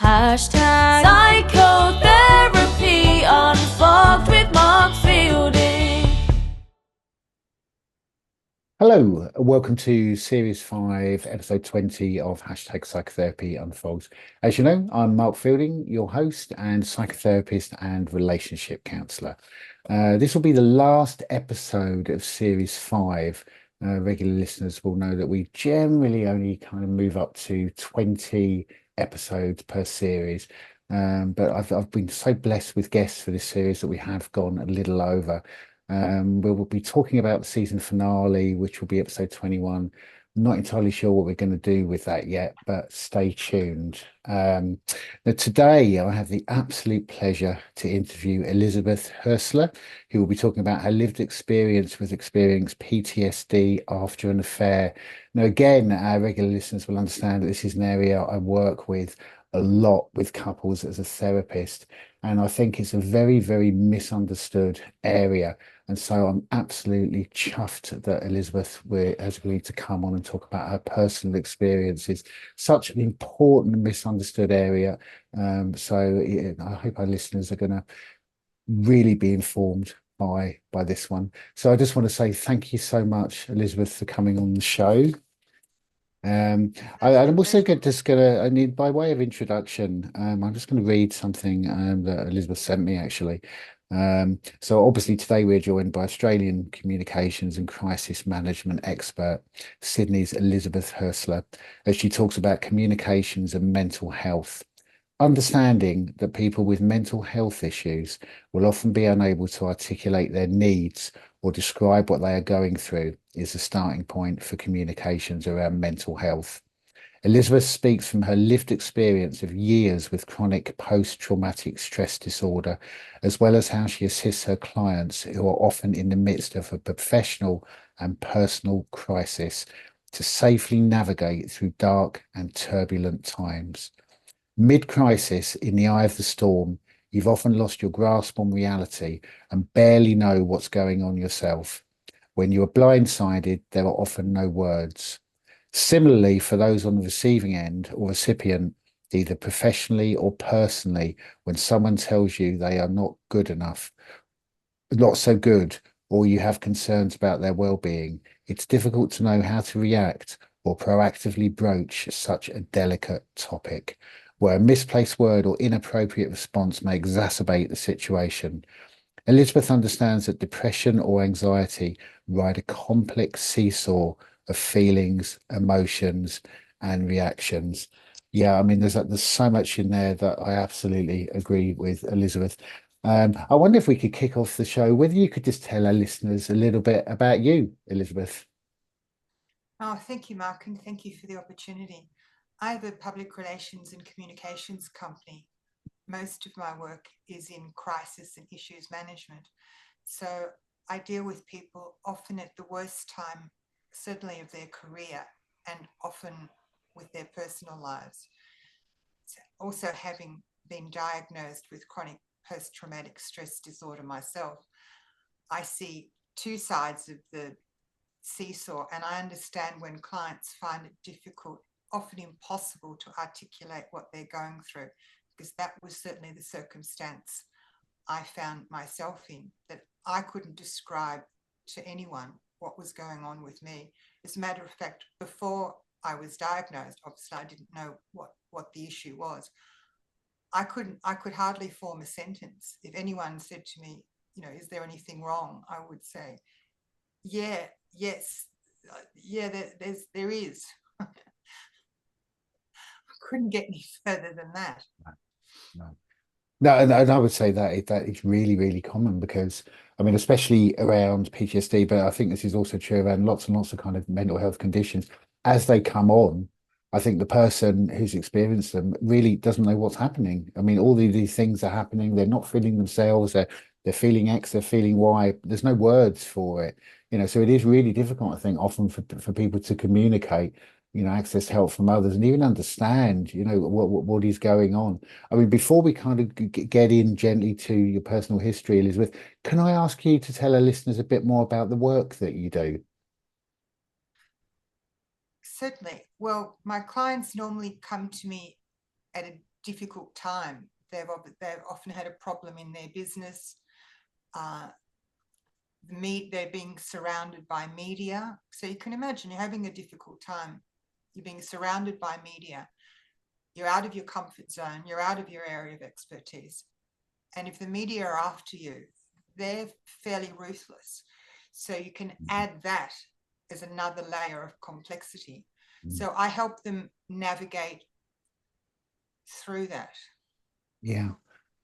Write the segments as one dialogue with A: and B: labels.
A: Hashtag psychotherapy unfogged with Mark Fielding.
B: Hello, welcome to Series 5, Episode 20 of Hashtag Psychotherapy Unfolds. As you know, I'm Mark Fielding, your host and psychotherapist and relationship counsellor. This will be the last episode of Series 5. Regular listeners will know that we generally only kind of move up to 20 episodes per series. But I've been so blessed with guests for this series that we have gone a little over. We will be talking about the season finale, which will be episode 21. I'm not entirely sure what we're going to do with that yet, but stay tuned. Now today, I have the absolute pleasure to interview Elizabeth Heusler, who will be talking about her lived experience with experiencing PTSD after an affair. Now, again, our regular listeners will understand that this is an area I work with a lot with couples as a therapist, and I think it's a very, very misunderstood area. And so I'm absolutely chuffed that Elizabeth has agreed to come on and talk about her personal experiences. Such an important misunderstood area. So yeah, I hope our listeners are going to really be informed by this one. So I just want to say thank you so much, Elizabeth, for coming on the show. I'm
C: Absolute
B: also
C: pleasure.
B: just gonna, I mean, by way of introduction, I'm just going to read something that Elizabeth sent me actually. So obviously today we're joined by Australian communications and crisis management expert, Sydney's Elizabeth Heusler, as she talks about communications and mental health. Understanding that people with mental health issues will often be unable to articulate their needs or describe what they are going through is a starting point for communications around mental health. Elizabeth speaks from her lived experience of years with chronic post-traumatic stress disorder, as well as how she assists her clients who are often in the midst of a professional and personal crisis to safely navigate through dark and turbulent times. Mid-crisis, in the eye of the storm, you've often lost your grasp on reality and barely know what's going on yourself. When you are blindsided, there are often no words. Similarly, for those on the receiving end or recipient, either professionally or personally, when someone tells you they are not good enough, not so good, or you have concerns about their well-being, it's difficult to know how to react or proactively broach such a delicate topic, where a misplaced word or inappropriate response may exacerbate the situation. Elizabeth understands that depression or anxiety ride a complex seesaw of feelings, emotions, and reactions. Yeah, I mean, there's so much in there that I absolutely agree with Elizabeth. I wonder if we could kick off the show, whether you could just tell our listeners a little bit about you, Elizabeth.
C: Oh, thank you, Mark, and thank you for the opportunity. I have a public relations and communications company. Most of my work is in crisis and issues management. So I deal with people often at the worst time, certainly of their career, and often with their personal lives. Also, having been diagnosed with chronic post traumatic stress disorder myself, I see two sides of the seesaw, and I understand when clients find it difficult, often impossible, to articulate what they're going through, because that was certainly the circumstance I found myself in, that I couldn't describe to anyone what was going on with me. As a matter of fact, before I was diagnosed, obviously I didn't know what the issue was. I could hardly form a sentence. If anyone said to me, is there anything wrong? I would say, yeah, yes, yeah, there is. I couldn't get any further than that.
B: No. No, and I would say that it's really, really common because I mean, especially around PTSD, but I think this is also true around lots and lots of kind of mental health conditions. As they come on, I think the person who's experienced them really doesn't know what's happening. I mean, all these things are happening. They're not feeling themselves. They're feeling X. They're feeling Y. There's no words for it. So it is really difficult, I think, often for people to communicate. Access help from others and even understand. What is going on. I mean, before we kind of get in gently to your personal history, Elizabeth, can I ask you to tell our listeners a bit more about the work that you do?
C: Certainly. Well, my clients normally come to me at a difficult time. They've often had a problem in their business. They're being surrounded by media. So you can imagine you're having a difficult time. You're being surrounded by media. You're out of your comfort zone. You're out of your area of expertise. And if the media are after you, they're fairly ruthless. So you can add that as another layer of complexity. So I help them navigate through that.
B: Yeah.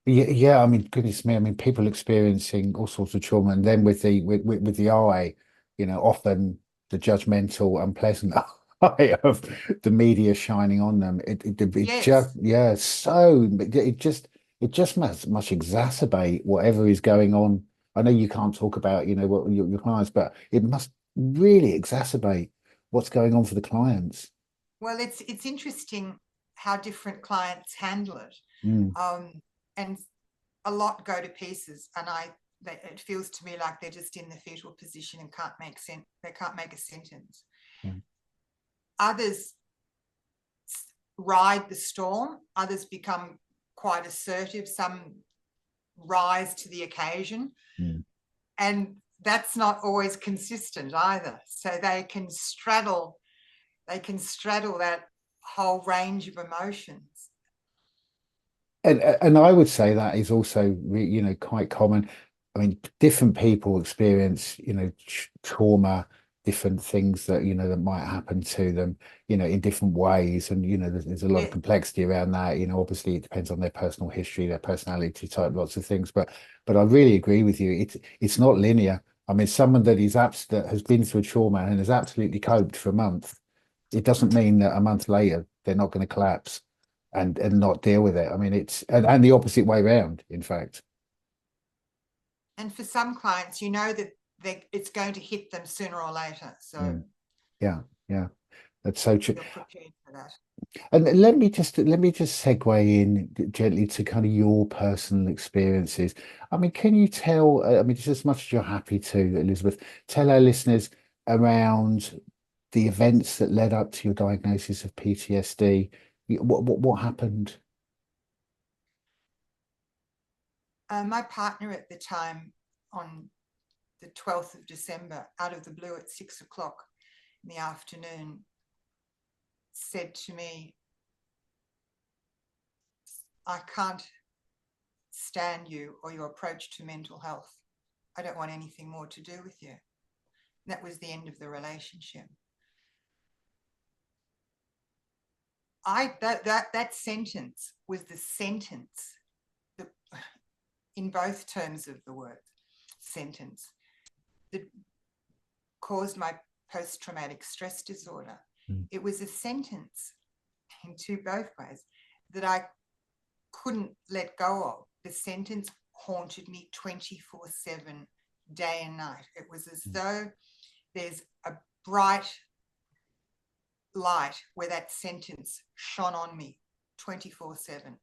B: Yeah, I mean, goodness me, I mean, people experiencing all sorts of trauma, and then with the eye, often the judgmental, unpleasant eye of the media shining on them. It
C: Yes.
B: just, yeah, it just must exacerbate whatever is going on. I know you can't talk about, what your clients, but it must really exacerbate what's going on for the clients.
C: Well, it's interesting how different clients handle it. And a lot go to pieces, and it feels to me like they're just in the fetal position and can't make sense. They can't make a sentence.
B: Yeah.
C: Others ride the storm. Others become quite assertive. Some rise to the occasion, and that's not always consistent either. So they can straddle that whole range of emotions.
B: And I would say that is also, quite common. I mean, different people experience, trauma, different things that, that might happen to them, in different ways. And, there's a lot of complexity around that. Obviously it depends on their personal history, their personality type, lots of things. But I really agree with you. It's not linear. I mean, someone that has been through trauma and has absolutely coped for a month, it doesn't mean that a month later they're not going to collapse and not deal with it. I mean, and the opposite way around, in fact.
C: And for some clients, that it's going to hit them sooner or later. So
B: yeah, that's so true.
C: you're prepared for that.
B: And let me just segue in gently to kind of your personal experiences. I mean, can you tell? I mean, just as much as you're happy to, Elizabeth, tell our listeners around the events that led up to your diagnosis of PTSD. What happened?
C: My partner at the time, on the 12th of December, out of the blue at 6 o'clock in the afternoon, said to me, "I can't stand you or your approach to mental health. I don't want anything more to do with you." And that was the end of the relationship. That sentence was the sentence that, in both terms of the word sentence, that caused my post-traumatic stress disorder. It was a sentence in both ways that I couldn't let go of. The sentence haunted me 24/7, day and night. It was as though there's a bright light where that sentence shone on me 24/7.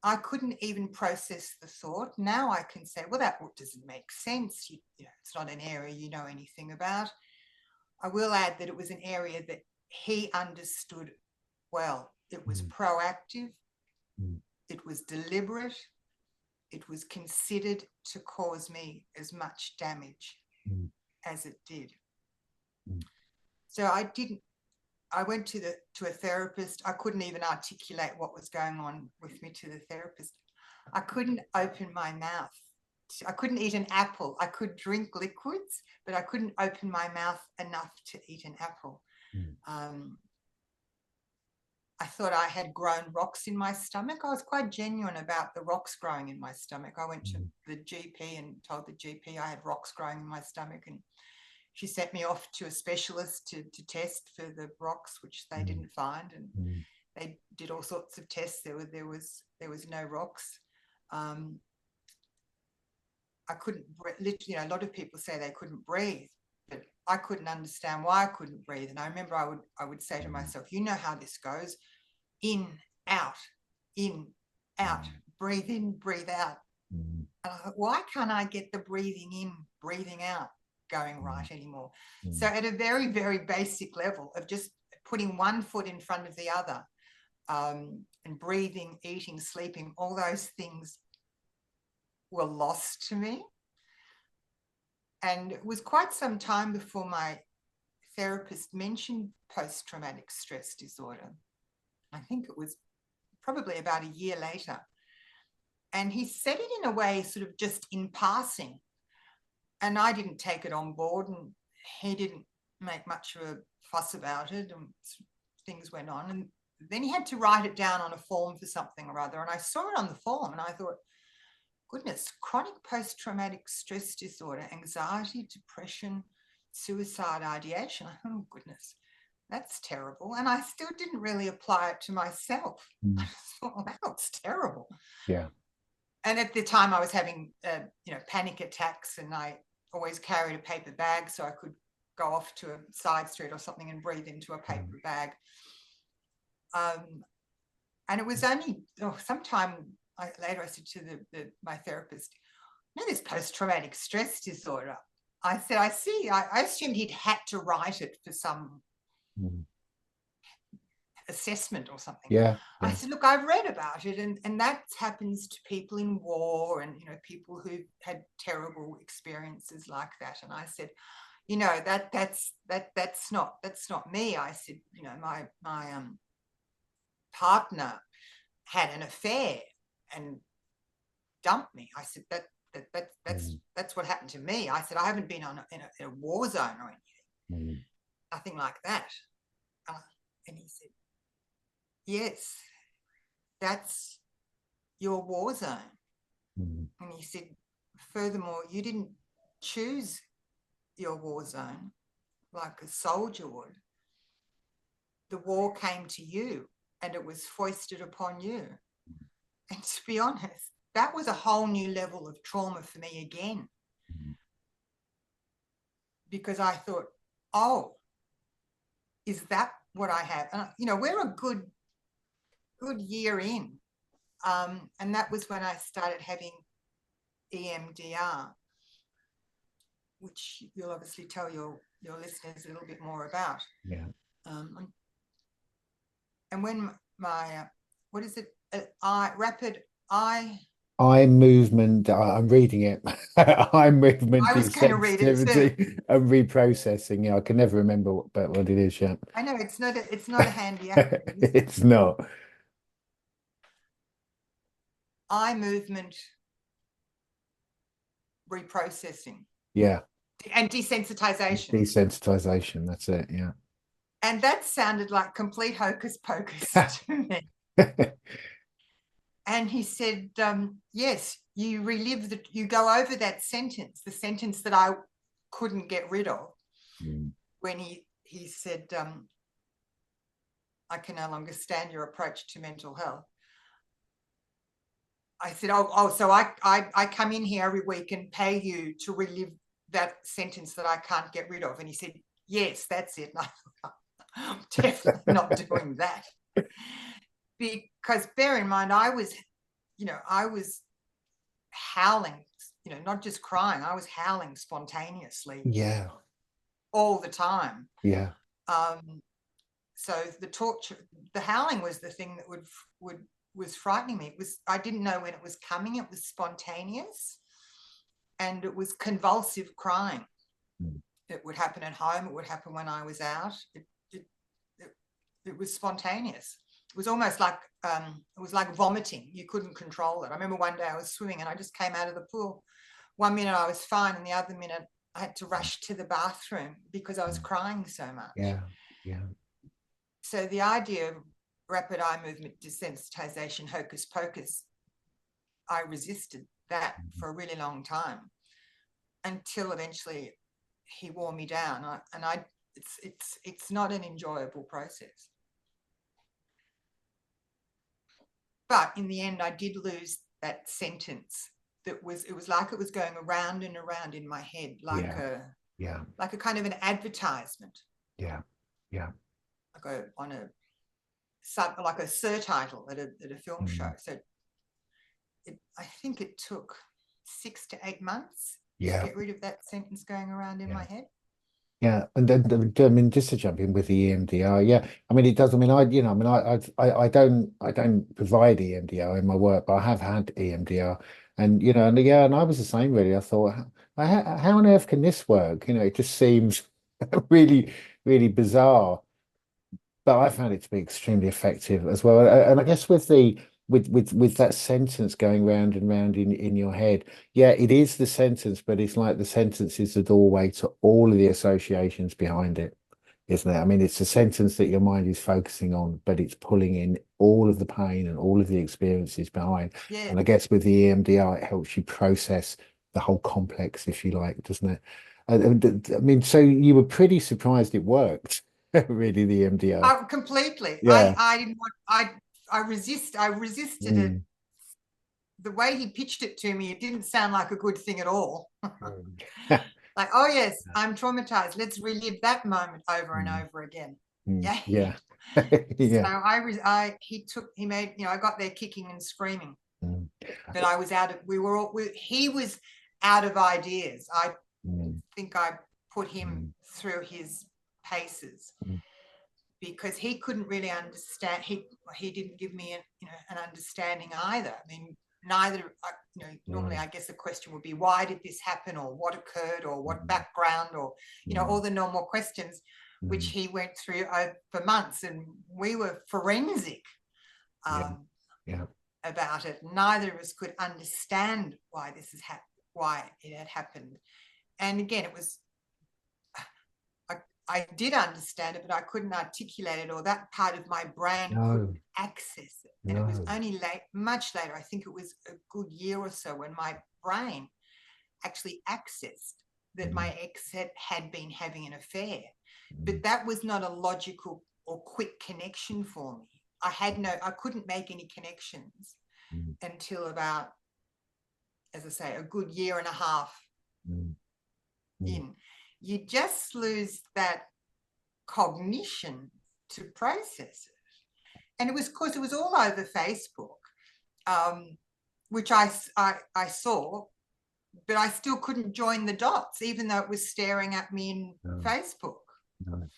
C: I couldn't even process the thought. Now I can say, well, that doesn't make sense. It's not an area you know anything about. I will add that it was an area that he understood well. It was proactive. It was deliberate. It was considered to cause me as much damage as it did. So I went to a therapist. I couldn't even articulate what was going on with me to the therapist. I couldn't open my mouth. I couldn't eat an apple. I could drink liquids, but I couldn't open my mouth enough to eat an apple. I thought I had grown rocks in my stomach. I was quite genuine about the rocks growing in my stomach. I went to the GP and told the GP I had rocks growing in my stomach, and she sent me off to a specialist to test for the rocks, which they didn't find, and they did all sorts of tests. There was no rocks. I couldn't literally. A lot of people say they couldn't breathe, but I couldn't understand why I couldn't breathe. And I remember I would say to myself, "You know how this goes: in, out, breathe in, breathe out." And I thought, why can't I get the breathing in, breathing out going right anymore? So at a very, very basic level of just putting one foot in front of the other, and breathing, eating, sleeping, all those things were lost to me. And it was quite some time before my therapist mentioned post-traumatic stress disorder. I think it was probably about a year later. And he said it in a way sort of just in passing. And I didn't take it on board, and he didn't make much of a fuss about it, and things went on. And then he had to write it down on a form for something or other. And I saw it on the form and I thought, goodness, chronic post-traumatic stress disorder, anxiety, depression, suicide ideation. Oh, goodness, that's terrible. And I still didn't really apply it to myself. I just thought, wow, it's terrible.
B: Yeah.
C: And at the time I was having, panic attacks, and I always carried a paper bag so I could go off to a side street or something and breathe into a paper bag. And it was only sometime later I said to my therapist, this post-traumatic stress disorder. I said, I see. I assumed he'd had to write it for some assessment or something.
B: Yeah.
C: I said, look, I've read about it, and that happens to people in war, and people who had terrible experiences like that. And I said, that's not me. I said, my partner had an affair and dumped me. I said, that's what happened to me. I said, I haven't been in a war zone or anything, nothing like that. And he said, yes, that's your war zone. And he said, furthermore, you didn't choose your war zone like a soldier would. The war came to you and it was foisted upon you. And to be honest, that was a whole new level of trauma for me again. Because I thought, oh, is that what I have? And, we're a good year in. And that was when I started having EMDR, which you'll obviously tell your listeners a little bit more about.
B: Yeah.
C: And when my, what is it? Rapid eye
B: movement. I'm reading it. Eye movement,
C: I was going to read it too.
B: And reprocessing. Yeah, I can never remember what it is. Yeah.
C: I know it's not a handy acronym.
B: It's not.
C: Eye movement reprocessing.
B: Yeah.
C: And desensitization.
B: Desensitization. That's it. Yeah.
C: And that sounded like complete hocus pocus to me. And he said, yes, you relive you go over that sentence, the sentence that I couldn't get rid of, when he said, I can no longer stand your approach to mental health. I said, so I come in here every week and pay you to relive that sentence that I can't get rid of. And he said, yes, that's it. And I thought, I'm definitely not doing that. Because bear in mind, I was howling, not just crying, I was howling spontaneously.
B: Yeah.
C: All the time.
B: Yeah.
C: So the howling was the thing that was frightening me. I didn't know when it was coming. It was spontaneous, and it was convulsive crying. It would happen at home. It would happen when I was out. It was spontaneous. It was almost like vomiting. You couldn't control it. I remember one day I was swimming and I just came out of the pool. One minute I was fine, and the other minute I had to rush to the bathroom because I was crying so much.
B: Yeah. Yeah.
C: So the idea of rapid eye movement desensitization, hocus pocus, I resisted that for a really long time, until eventually he wore me down. It's not an enjoyable process. But in the end, I did lose that sentence. It was like it was going around and around in my head, like a kind of an advertisement.
B: Yeah. Yeah.
C: Like a surtitle at a film show. So I think it took 6 to 8 months to get rid of that sentence going around in my head.
B: Yeah, and then I mean, just to jump in with the EMDR, yeah, I mean, it does. I mean, I don't provide EMDR in my work, but I have had EMDR, and and yeah, and I was the same really. I thought, how on earth can this work? It just seems really, really bizarre. But I found it to be extremely effective as well. And I guess with the with that sentence going round and round in your head, yeah, it is the sentence, but it's like the sentence is the doorway to all of the associations behind it, isn't it? I mean, it's a sentence that your mind is focusing on, but it's pulling in all of the pain and all of the experiences behind.
C: Yeah.
B: And I guess with the EMDR, it helps you process the whole complex, if you like, doesn't it? I mean, so you were pretty surprised it worked, really, the EMDR.
C: Completely.
B: Yeah.
C: I didn't want, I resisted it.
B: Mm.
C: The way he pitched it to me, it didn't sound like a good thing at all.
B: Mm.
C: Like, oh yes, I'm traumatized. Let's relive that moment over and
B: Mm.
C: over again.
B: Mm.
C: Yeah.
B: Yeah.
C: So
B: Yeah.
C: he made, I got there kicking and screaming,
B: Mm.
C: but I was out of, he was out of ideas. I
B: Mm.
C: think I put him
B: Mm.
C: through his paces
B: Mm.
C: because he couldn't really understand. He didn't give me an understanding either. I mean, neither. Normally,
B: Mm.
C: I guess the question would be, why did this happen, or what occurred, or what
B: Mm.
C: background, or all
B: Mm.
C: the normal questions, which
B: Mm.
C: he went through for months, and we were forensic
B: Yeah.
C: um,
B: Yeah.
C: about it. Neither of us could understand why this has happened, why it had happened, and again, it was. I did understand it, but I couldn't articulate it, or that part of my brain couldn't
B: No.
C: access it. And it was
B: No.
C: only much later, I think it was a good year or so, when my brain actually accessed that
B: Mm.
C: my ex had been having an affair.
B: Mm.
C: But that was not a logical or quick connection for me. I couldn't make any connections
B: Mm.
C: until about, as I say, a good year and a half
B: Mm. Mm.
C: in. You just lose that cognition to process it. And it was because it was all over Facebook, which I saw, but I still couldn't join the dots, even though it was staring at me in
B: No.
C: Facebook.
B: No.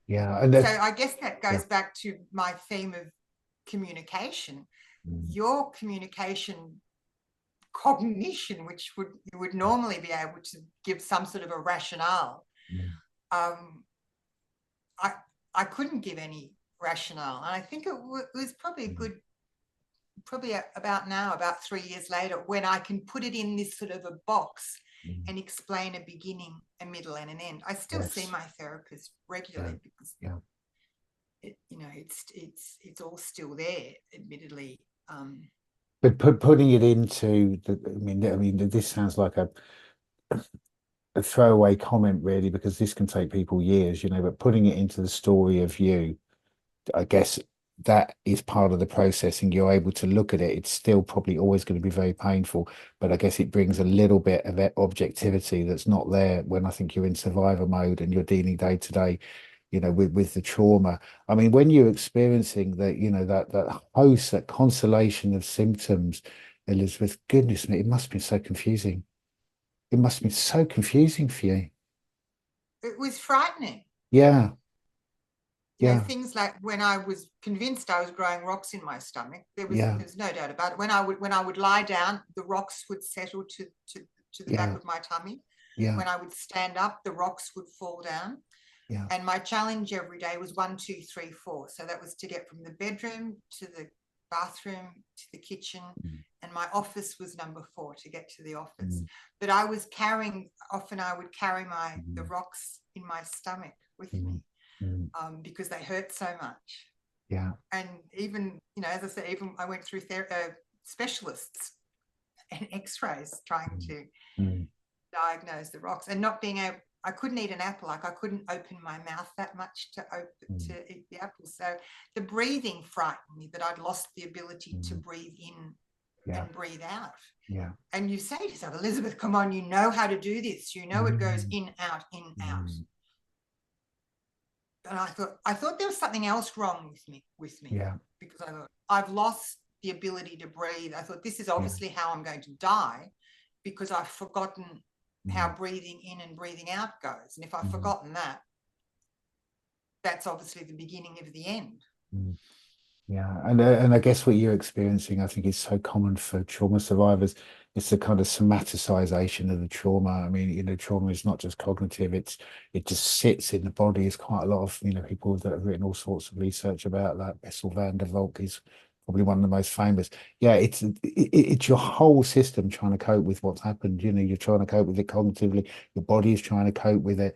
B: Yeah. And
C: So
B: that,
C: I guess that
B: yeah.
C: goes back to my theme of communication.
B: Mm.
C: Your communication cognition, which you would normally be able to give some sort of a rationale,
B: Mm.
C: um, I couldn't give any rationale. And I think it was probably a good, probably about 3 years later, when I can put it in this sort of a box
B: Mm.
C: and explain a beginning, a middle, and an end. I still see
B: Yes.
C: my therapist
B: Yeah.
C: regularly because
B: Yeah.
C: it's all still there, admittedly.
B: But putting it into I mean, this sounds like a throwaway comment, really, because this can take people years, but putting it into the story of you, I guess that is part of the processing. You're able to look at it. It's still probably always going to be very painful, but I guess it brings a little bit of objectivity that's not there when I think you're in survivor mode and you're dealing day to day, with the trauma. I mean, when you're experiencing that host, that constellation of symptoms, Elizabeth, goodness me, it must be so confusing. It must be so confusing for you.
C: It was frightening.
B: Yeah, yeah,
C: Things like when I was convinced I was growing rocks in my stomach, there was
B: yeah,
C: no doubt about it. When I would lie down, the rocks would settle to the back
B: yeah,
C: of my tummy.
B: yeah,
C: When I would stand up, the rocks would fall down.
B: yeah.
C: And my challenge every day was 1, 2, 3, 4. So that was to get from the bedroom to the bathroom to the kitchen.
B: Mm.
C: And my office was number 4 to get to the office.
B: Mm.
C: But often I would carry the rocks in my stomach with
B: Mm.
C: me
B: Mm.
C: because they hurt so much.
B: Yeah.
C: And even, as I said, even I went through specialists and x-rays trying to
B: Mm.
C: diagnose the rocks, and not being able, I couldn't eat an apple. Like I couldn't open my mouth that much to eat the apple. So the breathing frightened me, that I'd lost the ability to breathe in and breathe out.
B: Yeah.
C: And you say to yourself, Elizabeth, come on, you know how to do this. You know it goes in, out, in, out. And I thought there was something else wrong with me.
B: Yeah.
C: Because I thought, I've lost the ability to breathe. I thought, this is obviously how I'm going to die, because I've forgotten how breathing in and breathing out goes. And if I've
B: Mm.
C: forgotten that, that's obviously the beginning of the end.
B: Mm. Yeah, and I guess what you're experiencing, I think, is so common for trauma survivors. It's the kind of somaticization of the trauma. I mean, trauma is not just cognitive; it just sits in the body. It's quite a lot of people that have written all sorts of research about that. Bessel van der Kolk is probably one of the most famous. Yeah, it's your whole system trying to cope with what's happened. You're trying to cope with it cognitively. Your body is trying to cope with it.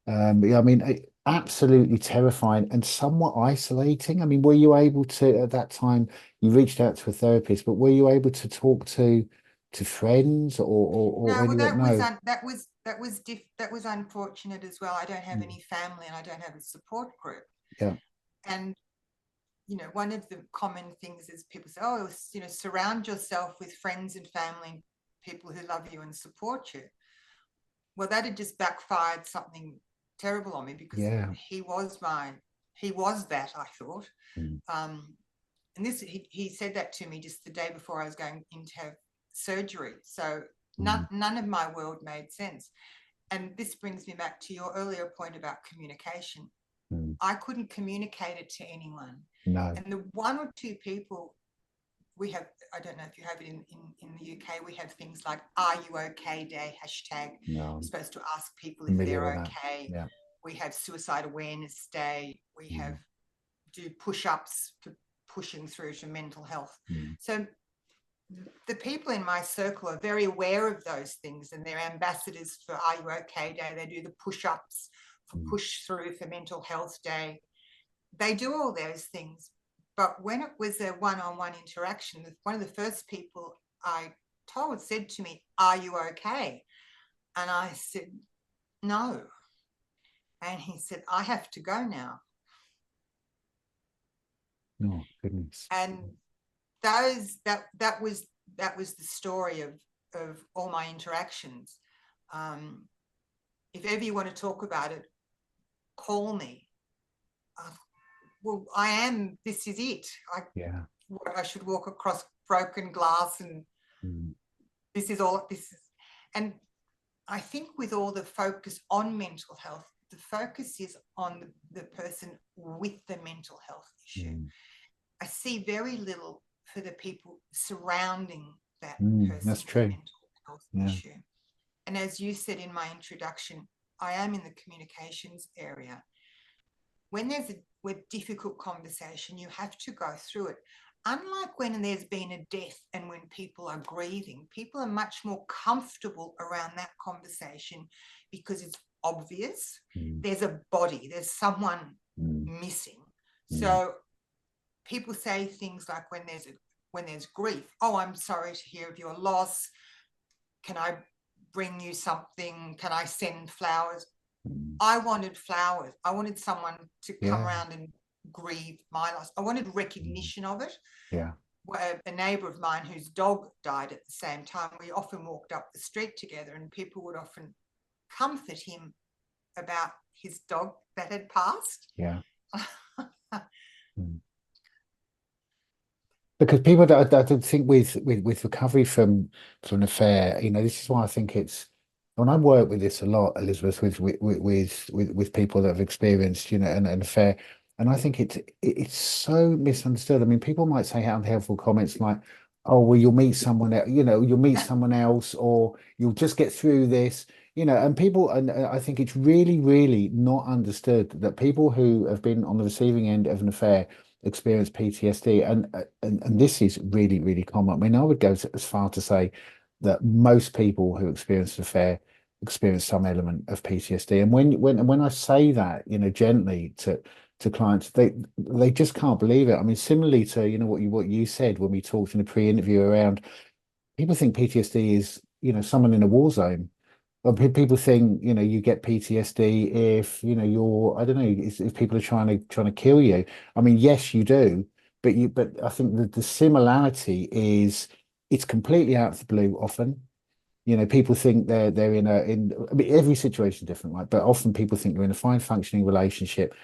B: Yeah, I mean, absolutely terrifying and somewhat isolating. I mean, were you able to, at that time, you reached out to a therapist, but were you able to talk to friends or
C: No, well,
B: anyone? No.
C: that was unfortunate as well. I don't have
B: Mm.
C: any family and I don't have a support group.
B: Yeah.
C: And one of the common things is people say, oh, surround yourself with friends and family, people who love you and support you. Well, that had just backfired something terrible on me, because
B: Yeah.
C: he was that, I thought.
B: Mm.
C: And he said that to me just the day before I was going in to have surgery. So none of my world made sense. And this brings me back to your earlier point about communication.
B: Mm.
C: I couldn't communicate it to anyone.
B: No.
C: And the one or two people we have, I don't know if you have it in the UK, we have things like Are You OK Day, hashtag.
B: No.
C: You're supposed to ask people if
B: Familiar
C: they're
B: with that.
C: okay.
B: Yeah.
C: We have Suicide Awareness Day. We have do push-ups for pushing through to mental health. So the people in my circle are very aware of those things, and they're ambassadors for Are You OK Day. They do the push-ups for Push Through for Mental Health Day. They do all those things. But when it was a one-on-one interaction, one of the first people I told said to me, "Are you okay?" And I said, "No." And he said, "I have to go now."
B: Oh, goodness.
C: And that was the story of all my interactions. If ever you want to talk about it, call me. Well, this is it. I should walk across broken glass, and this is. And I think with all the focus on mental health, the focus is on the person with the mental health issue. I see very little for the people surrounding that person
B: That's
C: with
B: true.
C: a mental health issue. And as you said in my introduction, I am in the communications area. When there's a difficult conversation, you have to go through it. Unlike when there's been a death and when people are grieving, people are much more comfortable around that conversation because it's obvious. There's a body, there's someone missing. So people say things like when there's grief, "Oh, I'm sorry to hear of your loss. Can I bring you something? Can I send flowers?" I wanted flowers. I wanted someone to come around and grieve my loss. I wanted recognition of it.
B: Yeah.
C: A neighbour of mine whose dog died at the same time, we often walked up the street together, and people would often comfort him about his dog that had passed.
B: Yeah. Because people that I don't think with recovery from an affair, this is why I think it's when I work with this a lot, Elizabeth, with people that have experienced, an affair, and I think it's so misunderstood. I mean, people might say unhelpful comments like, "Oh, well, you'll meet someone else, you'll meet someone else, or you'll just get through this." And people, and I think it's really, really not understood that people who have been on the receiving end of an affair experience PTSD, and this is really, really common. I mean, I would go as far to say that most people who experience an affair experience some element of PTSD. And when I say that, gently to clients, they just can't believe it. I mean, similarly to what you said when we talked in the pre-interview around people think PTSD is someone in a war zone. Well, people think you get PTSD if you're I don't know if people are trying to kill you. I mean, yes, you do, but I think that the similarity is it's completely out of the blue. Often, people think they're I mean, every situation is different, right? But often people think they're in a fine functioning relationship.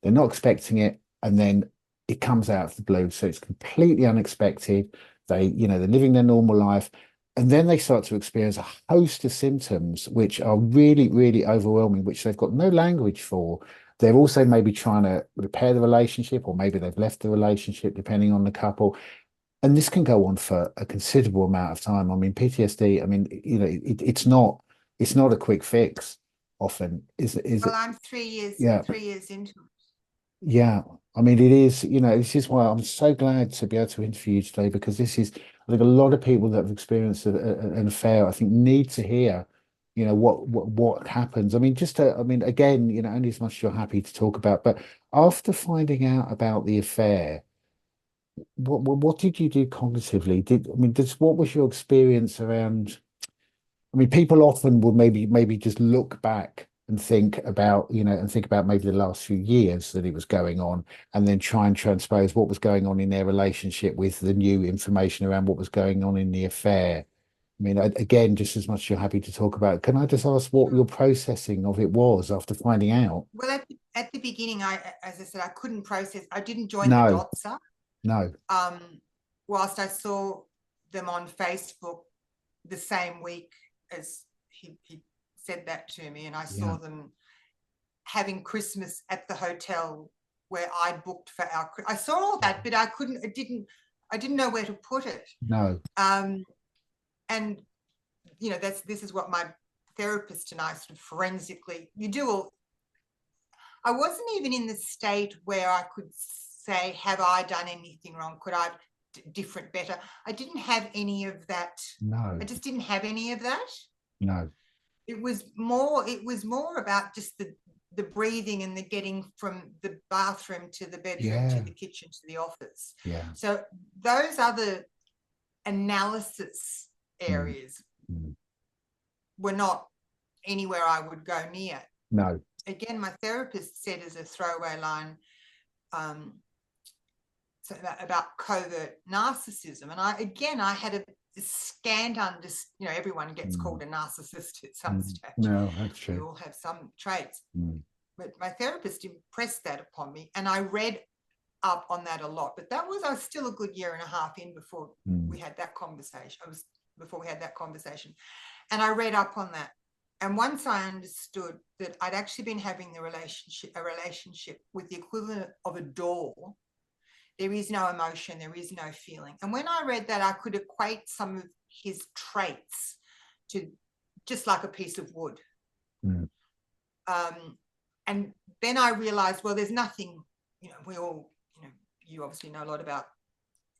B: They're not expecting it, and then it comes out of the blue. So it's completely unexpected. They're living their normal life, and then they start to experience a host of symptoms which are really, really overwhelming, which they've got no language for. They're also maybe trying to repair the relationship, or maybe they've left the relationship, depending on the couple. And this can go on for a considerable amount of time. I mean, PTSD, I mean, it's not a quick fix often, is
C: Well,
B: it?
C: I'm 3 years,
B: Yeah.
C: 3 years into it.
B: Yeah, I mean, it is, this is why I'm so glad to be able to interview you today, because this is, I think a lot of people that have experienced an affair, I think, need to hear, what happens. I mean, I mean, again, only as much as you're happy to talk about, but after finding out about the affair, what did you do cognitively? What was your experience around? I mean, people often will maybe just look back and think about, maybe the last few years that it was going on, and then try and transpose what was going on in their relationship with the new information around what was going on in the affair. I mean, again, just as much as you're happy to talk about, can I just ask what your processing of it was after finding out?
C: Well, at the beginning, as I said, I couldn't process. I didn't join
B: No.
C: the dots up.
B: No.
C: Whilst I saw them on Facebook the same week as he said that to me, and I saw them having Christmas at the hotel where I booked for I saw all that, but I didn't know where to put it.
B: No.
C: And this is what my therapist and I sort of forensically, I wasn't even in the state where I could say, have I done anything wrong? Could I have different, better? I didn't have any of that.
B: No.
C: I just didn't have any of that.
B: No.
C: It was more about just the breathing and the getting from the bathroom to the bedroom to the kitchen to the office.
B: Yeah.
C: So those other analysis areas were not anywhere I would go near.
B: No.
C: Again, my therapist said as a throwaway line about covert narcissism, and I had a scant everyone gets called a narcissist at some stage.
B: No, that's true.
C: We all have some traits. But my therapist impressed that upon me, and I read up on that a lot. But I was still a good year and a half in before we had that conversation. And I read up on that. And once I understood that I'd actually been having a relationship with the equivalent of a door, there is no emotion, there is no feeling. And when I read that, I could equate some of his traits to just like a piece of wood. And then I realized, well, there's nothing, you obviously know a lot about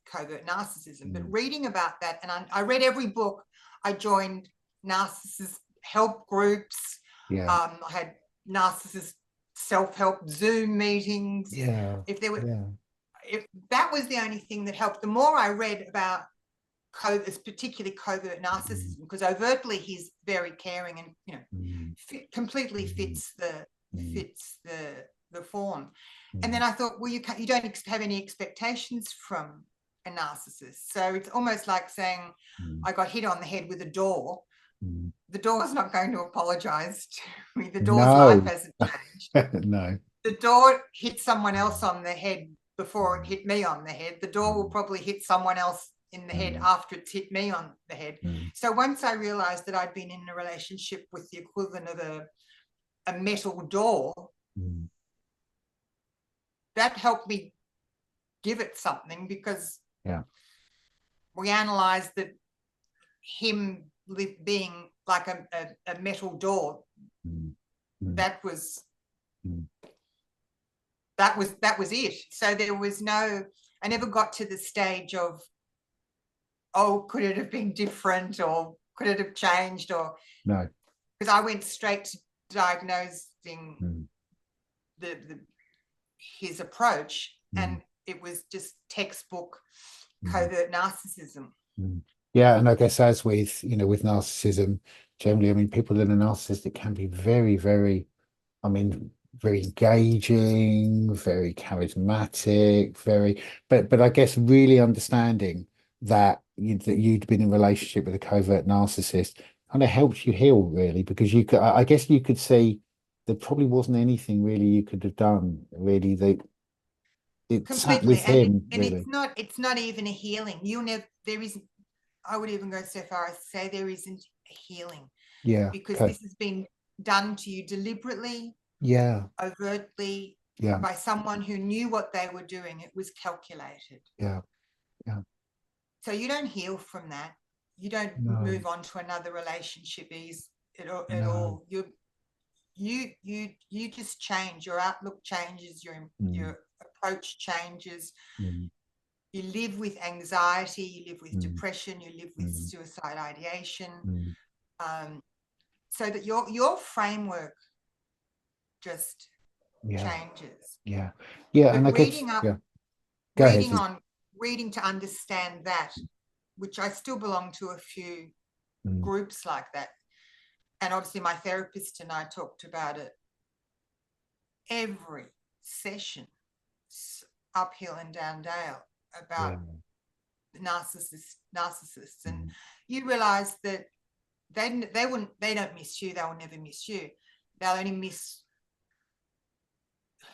C: covert narcissism, but reading about that, and I read every book. I joined narcissist help groups. I had narcissist self-help Zoom meetings. If that was the only thing that helped. The more I read about particularly covert narcissism, because overtly he's very caring and completely fits the form. And then I thought, well, you don't have any expectations from a narcissist. So it's almost like saying I got hit on the head with a door. The door's not going to apologize to me. The door's life hasn't changed.
B: No.
C: The door hit someone else on the head before it hit me on the head. The door will probably hit someone else in the head after it's hit me on the head. So once I realized that I'd been in a relationship with the equivalent of a metal door, that helped me give it something, because we analyzed that him being like a metal door, that was it. So there was I never got to the stage of, oh, could it have been different, or could it have changed, or
B: no,
C: because I went straight to diagnosing his approach, and it was just textbook covert narcissism.
B: Yeah, and I guess as with with narcissism generally, I mean, people that are narcissistic can be very, very, very engaging, very charismatic, but I guess really understanding that you'd been in a relationship with a covert narcissist kind of helped you heal, really, because I guess you could see there probably wasn't anything really you could have done, really, that it sat with him,
C: and
B: really.
C: it's not even a healing. I would even go so far as to say there isn't a healing,
B: Yeah.
C: because
B: Okay.
C: this has been done to you deliberately,
B: Yeah.
C: overtly,
B: Yeah.
C: by someone who knew what they were doing. It was calculated.
B: Yeah. Yeah.
C: So you don't heal from that. You don't
B: No.
C: move on to another relationship at
B: No.
C: all. You just change. Your outlook changes. Your approach changes.
B: Mm.
C: You live with anxiety. You live with
B: Mm.
C: depression. You live with suicide ideation.
B: Mm.
C: So that your framework just
B: Yeah.
C: changes.
B: Yeah. Yeah. And
C: But
B: I guess,
C: reading up,
B: yeah. Go ahead.
C: reading on, reading to understand that, which I still belong to a few
B: Mm.
C: groups like that. And obviously my therapist and I talked about it every session, uphill and down dale, about narcissists. And you realize that they don't miss you. They will never miss you. They'll only miss,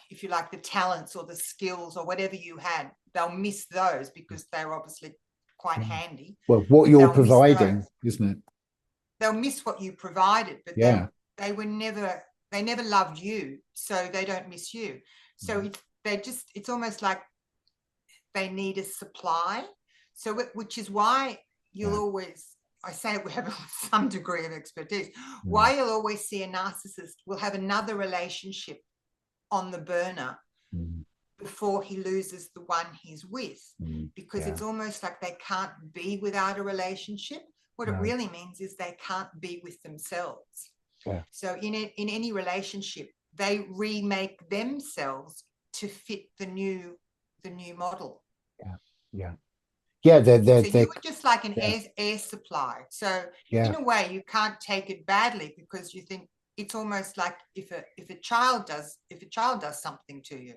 C: if you like, the talents or the skills or whatever you had. They'll miss those because they're obviously quite handy.
B: Well, what you're
C: They'll miss
B: providing,
C: those.
B: isn't it?
C: They'll miss what you provided, but
B: Yeah.
C: they never loved you, so they don't miss you. So it's almost like they need a supply. So which is why you'll always, I say we have some degree of expertise, why you'll always see a narcissist will have another relationship on the burner before he loses the one he's with, because it's almost like they can't be without a relationship. What it really means is they can't be with themselves.
B: Yeah.
C: So in any relationship, they remake themselves to fit the new model.
B: Yeah. Yeah. Yeah.
C: So you were just like an air supply. So in a way, you can't take it badly, because you think it's almost like if a child does something to you,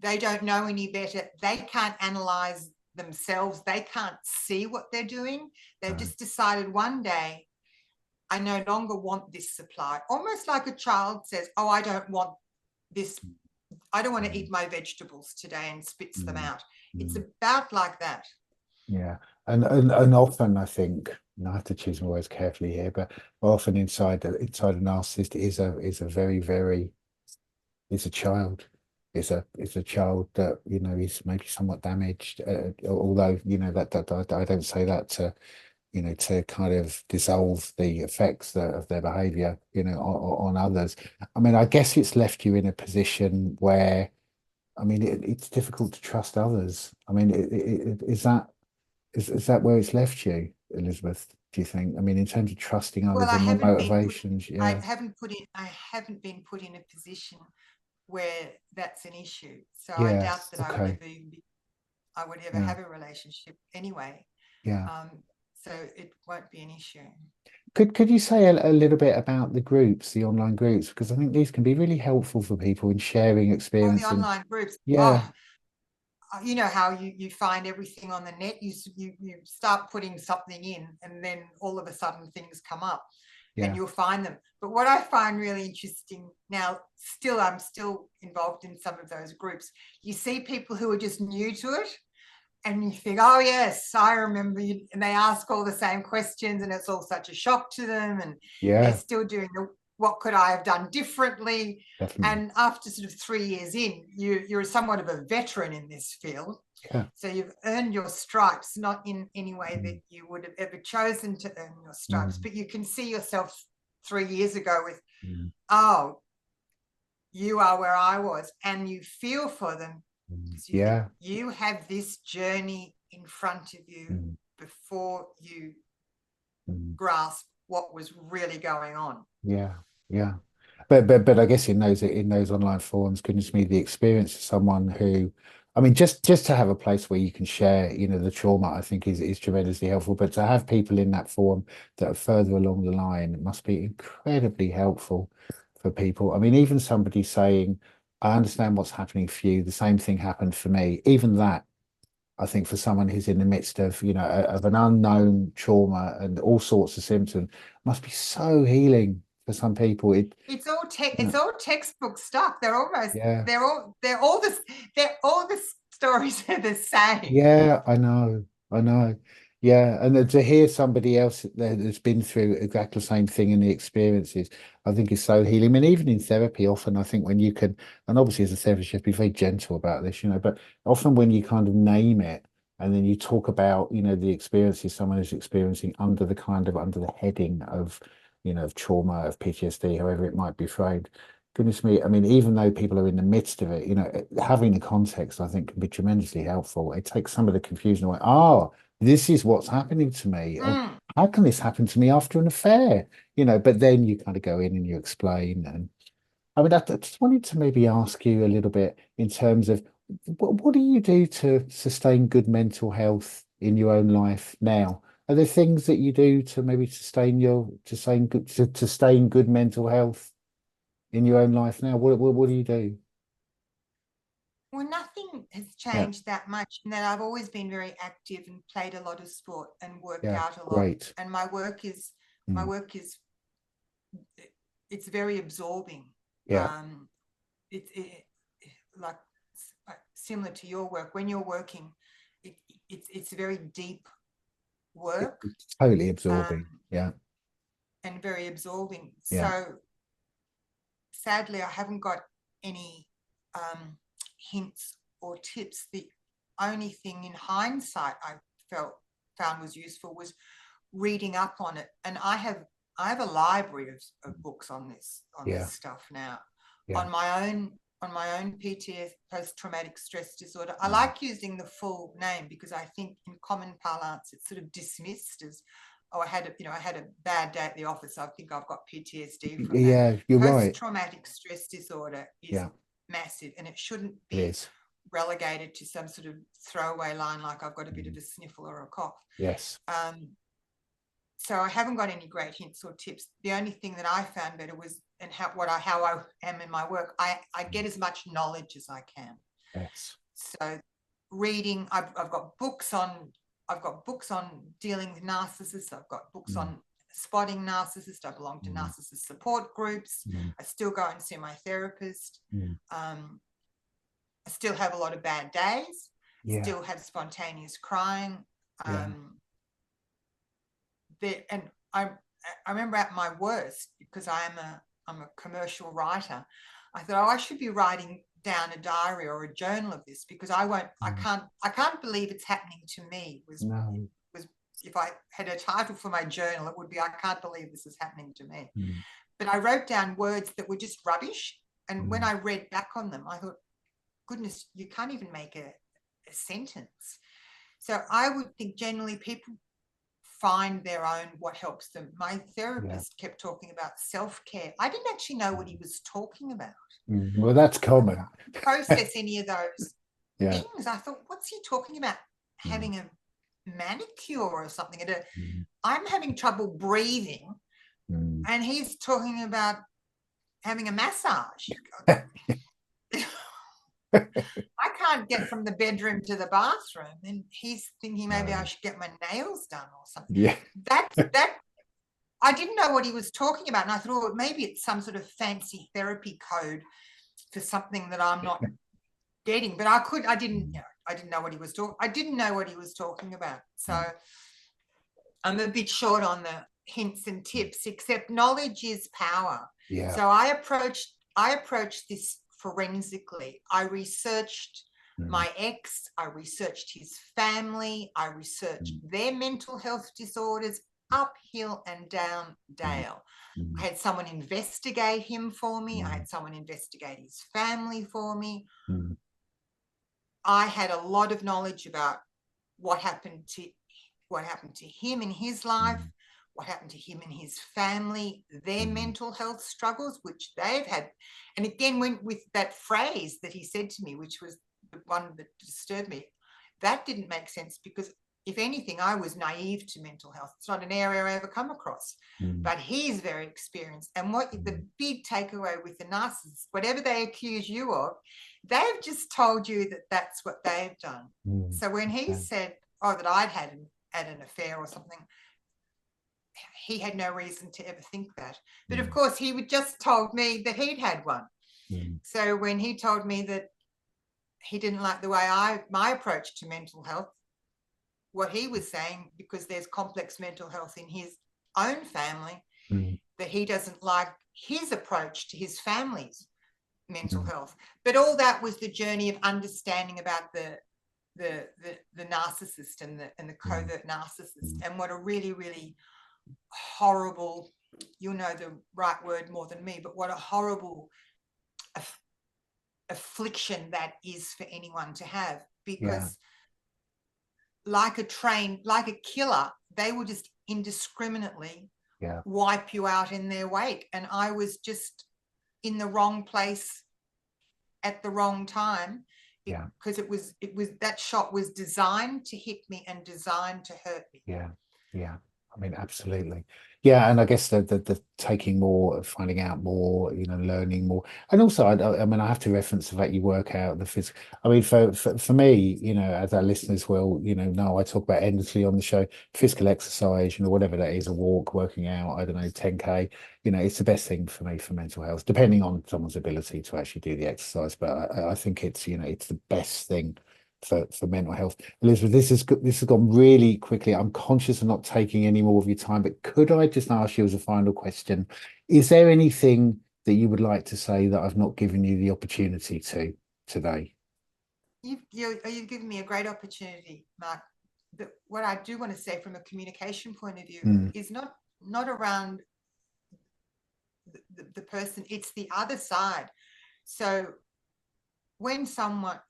C: they don't know any better. They can't analyze themselves. They can't see what they're doing. They've just decided one day, I no longer want this supply. Almost like a child says, oh, I don't want this. I don't want to eat my vegetables today, and spits them out. It's about like that.
B: Yeah. And often I think, and I have to choose my words carefully here, but often inside a narcissist is a very, very, it's a child. It's a child that, is maybe somewhat damaged, although, that I don't say that to, to kind of dissolve the effects of their behavior, on others. I mean, I guess it's left you in a position where, I mean, it's difficult to trust others. I mean, is that where it's left you, Elizabeth? Do you think? I mean, in terms of trusting
C: Well,
B: others and their motivations,
C: I haven't been put in a position where that's an issue. So I doubt that I would ever have a relationship anyway.
B: Yeah.
C: So it won't be an issue.
B: Could you say a little bit about the groups, the online groups? Because I think these can be really helpful for people in sharing experience.
C: The online groups.
B: Yeah.
C: You know how you find everything on the net. You start putting something in, and then all of a sudden things come up. And you'll find them. But what I find really interesting now, I'm still involved in some of those groups. You see people who are just new to it, and you think, oh yes, I remember you, and they ask all the same questions, and it's all such a shock to them, and they're still doing what could I have done differently?
B: Definitely.
C: And after sort of 3 years in, you're somewhat of a veteran in this field.
B: Yeah.
C: So you've earned your stripes, not in any way that you would have ever chosen to earn your stripes, but you can see yourself 3 years ago with, oh, you are where I was, and you feel for them. You think, you have this journey in front of you before you grasp what was really going on.
B: Yeah. Yeah. But I guess in those online forums, goodness me, the experience of someone who, I mean, just to have a place where you can share, the trauma, I think is tremendously helpful. But to have people in that forum that are further along the line, it must be incredibly helpful for people. I mean, even somebody saying, I understand what's happening for you. The same thing happened for me. Even that, I think for someone who's in the midst of, of an unknown trauma and all sorts of symptoms, must be so healing for some people.
C: It's all textbook stuff. They're almost all the stories are the same.
B: Yeah, I know. Yeah, and then to hear somebody else that's been through exactly the same thing and the experiences, I think is so healing. I mean, even in therapy, often I think when you can, and obviously as a therapist, you have to be very gentle about this, but often when you kind of name it and then you talk about, the experiences someone is experiencing under the heading of, of trauma, of PTSD, however it might be framed. Goodness me, I mean, even though people are in the midst of it, having the context, I think, can be tremendously helpful. It takes some of the confusion away. Oh, this is what's happening to me. Oh,
C: Mm.
B: how can this happen to me after an affair? But then you kind of go in and you explain. And I mean, I just wanted to maybe ask you a little bit in terms of what do you do to sustain good mental health in your own life now? Are there things that you do to maybe sustain good mental health in your own life now? What do you do?
C: Well, nothing has
B: Yeah,
C: changed that much in that I've always been very active and played a lot of sport and worked
B: yeah,
C: out a lot.
B: great.
C: And my
B: Mm,
C: work is it's very absorbing.
B: yeah,
C: Um, it like similar to your work. When you're working, it, it's very deep work,
B: it's totally
C: um,
B: absorbing. Yeah,
C: and very absorbing.
B: yeah,
C: So sadly, I haven't got any hints or tips. The only thing in hindsight I found was useful was reading up on it. And I have a library of books on this
B: yeah,
C: stuff now.
B: yeah.
C: On my own PTS, post-traumatic stress disorder. I
B: Mm.
C: like using the full name because I think in common parlance it's sort of dismissed as, oh, I had a bad day at the office. I think I've got PTSD from that.
B: Yeah, you're right.
C: Post-traumatic stress disorder is
B: Yeah,
C: massive, and it shouldn't
B: it
C: be
B: is.
C: relegated to some sort of throwaway line like I've got a bit of
B: Mm.
C: a sniffle or a cough.
B: Yes.
C: So I haven't got any great hints or tips. The only thing that I found better was, and how I am in my work, I
B: Mm.
C: get as much knowledge as I can.
B: Yes.
C: So reading, I've got books on dealing with narcissists. I've got books
B: Mm.
C: on spotting narcissists. I belong to
B: Mm.
C: narcissist support groups.
B: Mm.
C: I still go and see my therapist.
B: Mm.
C: I still have a lot of bad days.
B: Yeah.
C: Still have spontaneous crying.
B: Yeah.
C: And I remember at my worst, because I'm a commercial writer, I thought, oh, I should be writing down a diary or a journal of this because
B: Mm.
C: I can't believe it's happening to me.
B: No.
C: Was If I had a title for my journal, it would be, I can't believe this is happening to me.
B: Mm.
C: But I wrote down words that were just rubbish. And when
B: Mm.
C: I read back on them, I thought, goodness, you can't even make a sentence. So I would think generally people find their own what helps them. My
B: Yeah.
C: therapist kept talking about self-care. I didn't actually know what he was talking about.
B: Mm. Well, that's common.
C: Process any of those
B: Yeah.
C: things. I thought, what's he talking about?
B: Mm.
C: Having a manicure or something.
B: Mm.
C: I'm having trouble breathing,
B: Mm.
C: and he's talking about having a massage. I can't get from the bedroom to the bathroom, and he's thinking maybe I should get my nails done or something.
B: Yeah.
C: That I didn't know what he was talking about, and I thought, oh, maybe it's some sort of fancy therapy code for something that I'm not getting. But I didn't know what he was talking. I didn't know what he was talking about. So I'm a bit short on the hints and tips, except knowledge is power.
B: Yeah.
C: So I approached this forensically. I researched my ex, I researched his family, I researched their mental health disorders, uphill and down dale. I had someone investigate him for me. I had someone investigate his family for me. I had a lot of knowledge about what happened to him in his life, what happened to him and his family, their mental health struggles, which they've had. And again, went with that phrase that he said to me, which was the one that disturbed me. That didn't make sense because, if anything, I was naive to mental health. It's not an area I ever come across. But he's very experienced. And what the big takeaway with the narcissists, whatever they accuse you of, they've just told you that that's what they've done. So when he said, oh, that I'd had an affair or something, he had no reason to ever think that. But of course, he would just told me that he'd had one. So when he told me that he didn't like the way my approach to mental health, what he was saying, because there's complex mental health in his own family, that he doesn't like his approach to his family's mental health. But all that was the journey of understanding about the narcissist and the covert narcissist, and what a really, really horrible, you'll know the right word more than me, but what a horrible affliction that is for anyone to have, because like a killer, they will just indiscriminately wipe you out in their wake. And I was just in the wrong place at the wrong time, because it was that shot was designed to hit me and designed to hurt me.
B: I mean, absolutely. And I guess the taking more, finding out more, learning more, and also I mean, I have to reference the fact you work out the physical. I mean, for me, as our listeners will know, I talk about endlessly on the show, physical exercise, whatever that is, a walk, working out, I don't know, 10K, it's the best thing for me for mental health, depending on someone's ability to actually do the exercise. But I think it's it's the best thing for mental health. Elizabeth, this has gone really quickly. I'm conscious of not taking any more of your time, but could I just ask you as a final question, is there anything that you would like to say that I've not given you the opportunity to today?
C: You've given me a great opportunity, Mark. What I do want to say from a communication point of view is not around the person, it's the other side. So when someone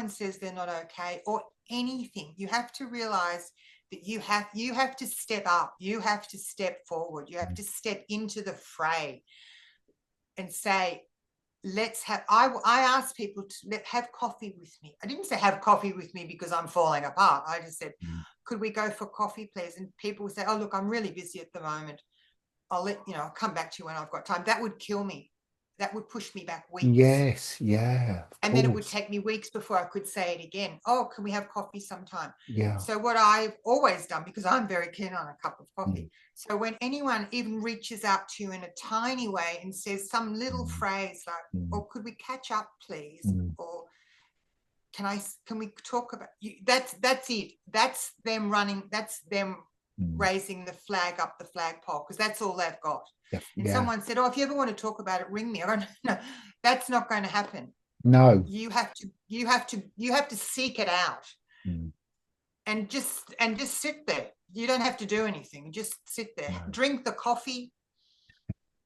C: says they're not okay or anything, you have to realize that you have to step up, you have to step forward, you have to step into the fray and say, I asked people to have coffee with me. I didn't say have coffee with me because I'm falling apart. I just said, could we go for coffee, please? And people would say, oh, look, I'm really busy at the moment. I'll come back to you when I've got time. That would kill me. That would push me back weeks.
B: Yes,
C: and then it would take me weeks before I could say it again. Oh, can we have coffee sometime?
B: Yeah.
C: So what I've always done, because I'm very keen on a cup of coffee, so when anyone even reaches out to you in a tiny way and says some little phrase like, "Oh, could we catch up, please?" or "Can we talk about you?" That's it. That's them running. That's them raising the flag up the flagpole, because that's all they've got. And someone said, oh, if you ever want to talk about it, ring me. I go, no, that's not going to happen.
B: No.
C: You have to seek it out and just sit there. You don't have to do anything. Just sit there. No. Drink the coffee.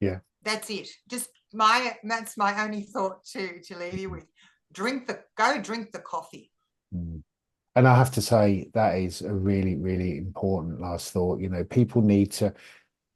B: Yeah.
C: That's it. That's my only thought to leave you with. Go drink the coffee.
B: And I have to say that is a really, really important last thought. People need to,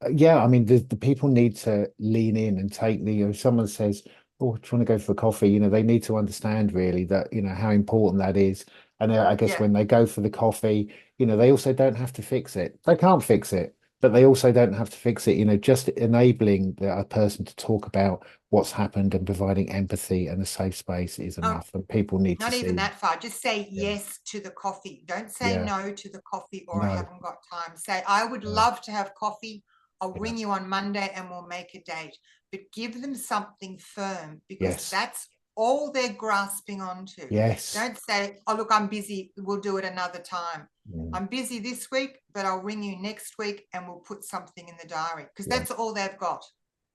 B: I mean, the people need to lean in and take if someone says, oh, do you want to go for a coffee? They need to understand really that, how important that is. And I guess when they go for the coffee, they also don't have to fix it. They can't fix it, but they also don't have to fix it. Just enabling a person to talk about what's happened and providing empathy and a safe space is enough. And people need to see.
C: Not even that far. Just say yes to the coffee. Don't say no to the coffee or I haven't got time. Say, I would love to have coffee. I'll ring you on Monday and we'll make a date. But give them something firm, because that's all they're grasping onto.
B: Yes.
C: Don't say, oh, look, I'm busy. We'll do it another time. I'm busy this week, but I'll ring you next week and we'll put something in the diary, because that's all they've got.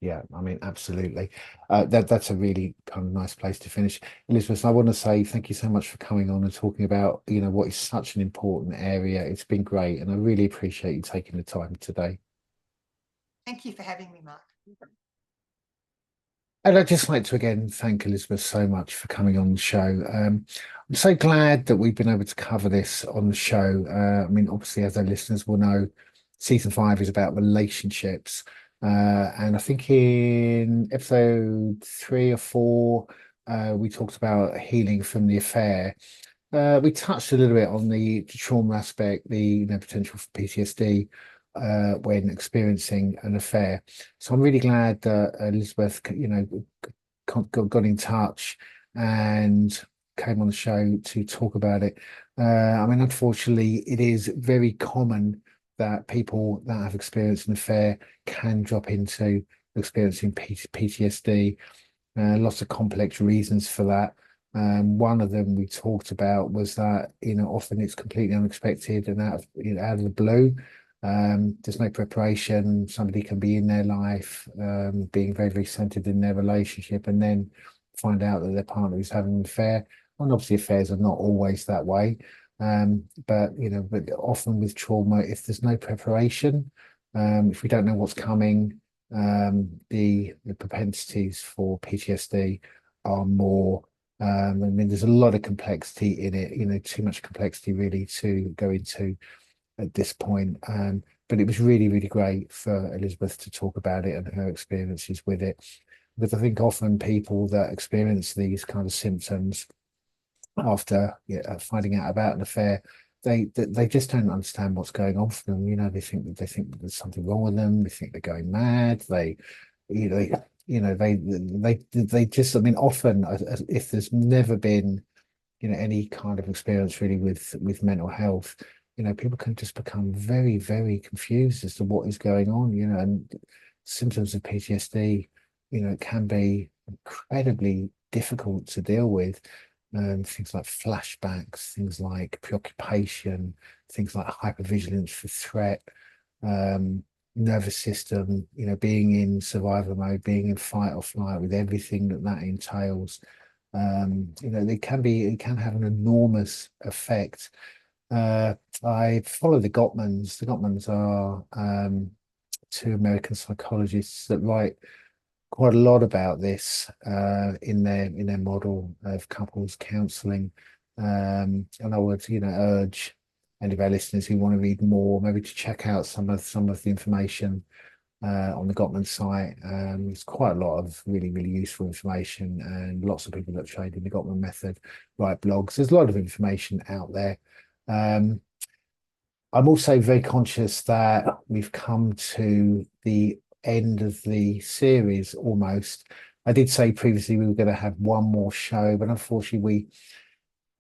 B: Yeah, I mean, absolutely. That's a really kind of nice place to finish. Elizabeth, I want to say thank you so much for coming on and talking about, what is such an important area. It's been great, and I really appreciate you taking the time today.
C: Thank you for having me, Mark.
B: And I'd just like to again thank Elizabeth so much for coming on the show. I'm so glad that we've been able to cover this on the show. I mean, obviously, as our listeners will know, season 5 is about relationships. And I think in episode 3 or 4, we talked about healing from the affair. We touched a little bit on the trauma aspect, the potential for PTSD when experiencing an affair. So I'm really glad that Elizabeth, got in touch and came on the show to talk about it. I mean, unfortunately, it is very common that people that have experienced an affair can drop into experiencing PTSD. Lots of complex reasons for that. One of them we talked about was that, often it's completely unexpected and out of the blue. There's no preparation. Somebody can be in their life, being very, very centered in their relationship, and then find out that their partner is having an affair. And obviously, affairs are not always that way. But often with trauma, if there's no preparation, if we don't know what's coming, the propensities for PTSD are more. I mean, there's a lot of complexity in it, too much complexity really to go into at this point. But it was really, really great for Elizabeth to talk about it and her experiences with it. Because I think often people that experience these kind of symptoms after finding out about an affair, they just don't understand what's going on for them. They think there's something wrong with them. They think they're going mad. You know, they just. I mean, often if there's never been any kind of experience really with mental health, people can just become very, very confused as to what is going on. And symptoms of PTSD, it can be incredibly difficult to deal with. Things like flashbacks, things like preoccupation, things like hypervigilance for threat, nervous system, being in survival mode, being in fight or flight with everything that entails. It can have an enormous effect. I follow the Gottmans. The Gottmans are two American psychologists that write quite a lot about this in their model of couples counselling. And I would, urge any of our listeners who want to read more, maybe to check out some of the information on the Gottman site. There's quite a lot of really, really useful information, and lots of people that trade in the Gottman method write blogs. There's a lot of information out there. I'm also very conscious that we've come to the end of the series almost. I did say previously we were going to have one more show, but unfortunately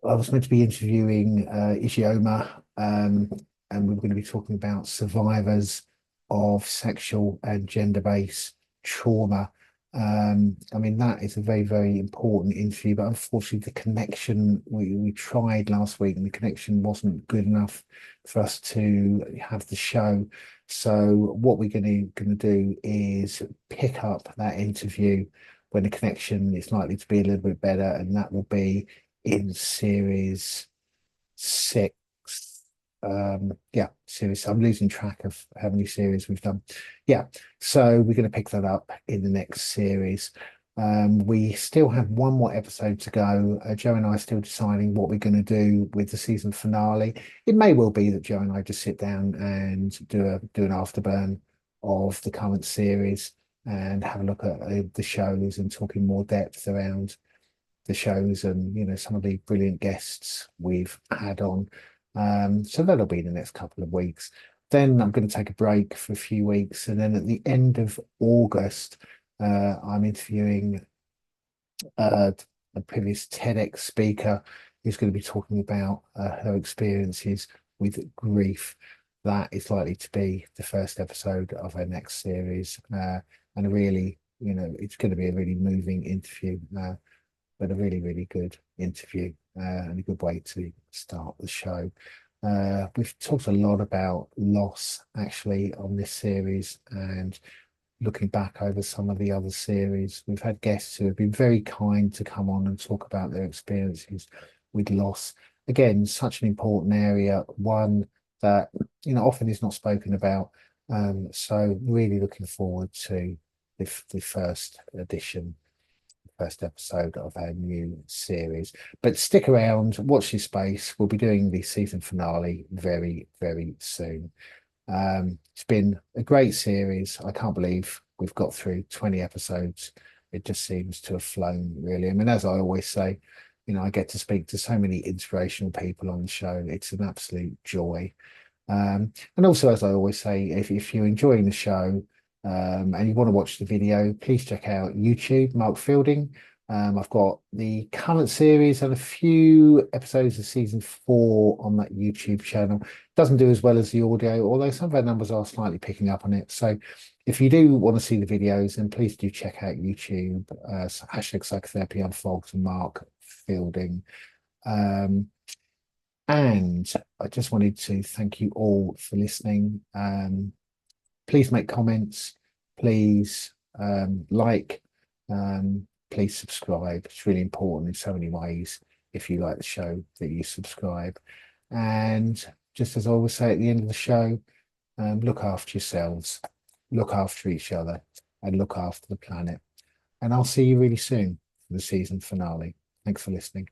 B: I was meant to be interviewing Ijeoma, and we were going to be talking about survivors of sexual and gender-based trauma. I mean, that is a very, very important interview, but unfortunately the connection, we tried last week and the connection wasn't good enough for us to have the show. So what we're going to do is pick up that interview when the connection is likely to be a little bit better, and that will be in series 6. Series. I'm losing track of how many series we've done. So we're going to pick that up in the next series. We still have one more episode to go. Joe and I are still deciding what we're going to do with the season finale. It may well be that Joe and I just sit down and do an afterburn of the current series and have a look at the shows and talk in more depth around the shows and some of the brilliant guests we've had on. So that'll be the next couple of weeks. Then I'm going to take a break for a few weeks, and then at the end of August, I'm interviewing a previous TEDx speaker who's going to be talking about her experiences with grief. That is likely to be the first episode of our next series, and really, it's going to be a really moving interview. But a really, really good interview and a good way to start the show. We've talked a lot about loss actually on this series, and looking back over some of the other series, we've had guests who have been very kind to come on and talk about their experiences with loss. Again, such an important area, one that often is not spoken about. So really looking forward to the first episode of our new series. But stick around, watch this space. We'll be doing the season finale very, very soon. It's been a great series. I can't believe we've got through 20 episodes. It just seems to have flown, really. I mean, as I always say, I get to speak to so many inspirational people on the show. It's an absolute joy. And also, as I always say, if you're enjoying the show, and you want to watch the video, please check out YouTube, Mark Fielding. I've got the current series and a few episodes of season 4 on that YouTube channel. Doesn't do as well as the audio, although some of our numbers are slightly picking up on it. So if you do want to see the videos, then please do check out YouTube, #Psychotherapy Unfogged and Mark fielding. And I just wanted to thank you all for listening. Please make comments, please like, please subscribe. It's really important in so many ways. If you like the show, that you subscribe. And just as I always say at the end of the show, look after yourselves, look after each other, and look after the planet. And I'll see you really soon for the season finale. Thanks for listening.